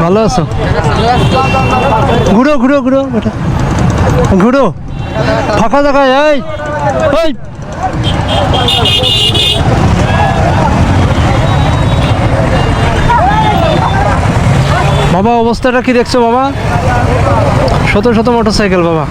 ভালো আছো? ঘুরো ঘুরো ঘুরো ঘুরো ফাঁকা জায়গায়। এই ওই বাবা অবস্থাটা কি দেখছো বাবা? শত শত মোটরসাইকেল বাবা।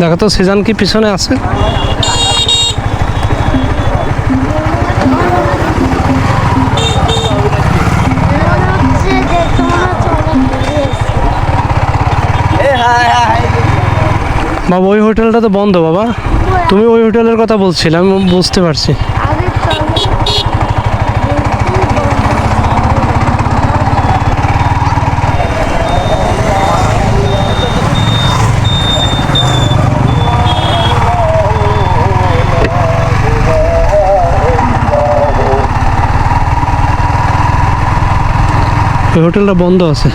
দেখো তো সিজন কি পিছনে আছে? বাবা ওই হোটেলটা তো বন্ধ বাবা। তুমি ওই হোটেলের কথা বলছিলে, আমি বুঝতে পারছি। ওই হোটেলটা বন্ধ আছে।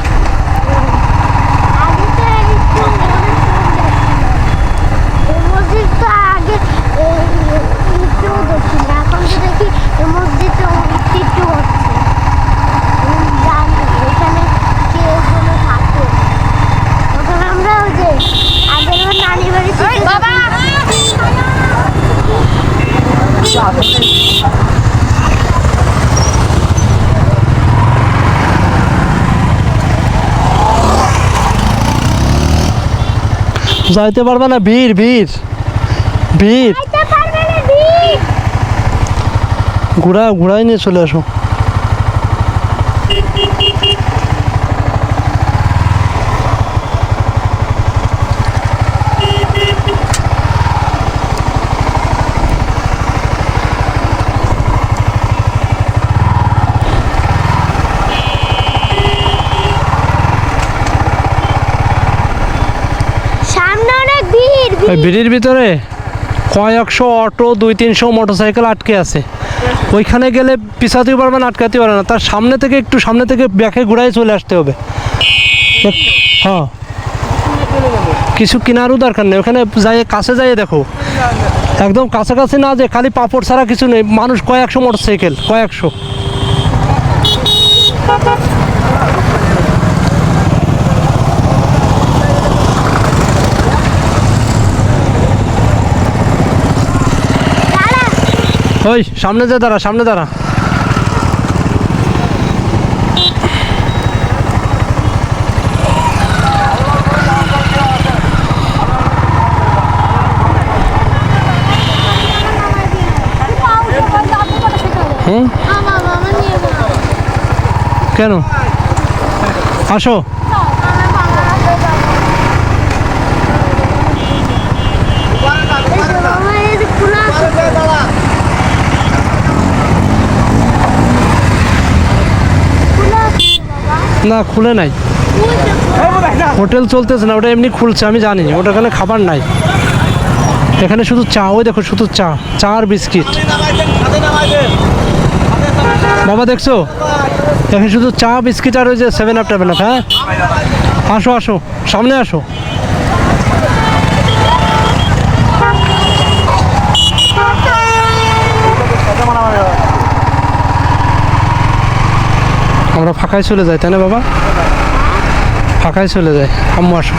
যাইতে পারবে না, ভিড় ভিড় ভিড়। ঘোড়ায় নিয়ে চলে আসো। ভিড়ের ভিতরে কয়েকশো অটো, 200-300 মোটরসাইকেল আটকে আছে। ওইখানে গেলে পিছাতেও পারবে না, আটকাতেও পারবে না। তার সামনে থেকে একটু সামনে থেকে ব্যাকে ঘুরাই চলে আসতে হবে। হ্যাঁ, কিছু কেনারও দরকার নেই। ওখানে যাই কাছে যাই দেখো, একদম কাছাকাছি না যে খালি পাপড় ছাড়া কিছু নেই। মানুষ কয়েকশো মোটরসাইকেল, কয়েকশো। ওই সামনে যা দাঁড়া, সামনে দাঁড়া। কেন? আসো। না খুলে নাই, হোটেল চলতেছে না। ওটা এমনি খুলছে, আমি জানি। ওটাখানে খাবার নাই, এখানে শুধু চা। ওই দেখো শুধু চা, চা আর বিস্কিট। বাবা দেখছো, এখানে শুধু চা বিস্কিট আর ওই যে 7 আপ টেবিল। হ্যাঁ আসো আসো, সামনে আসো। আমরা ফাঁকায় চলে যাই, তাই না বাবা? ফাঁকায় চলে যাই। আম্মু আসো।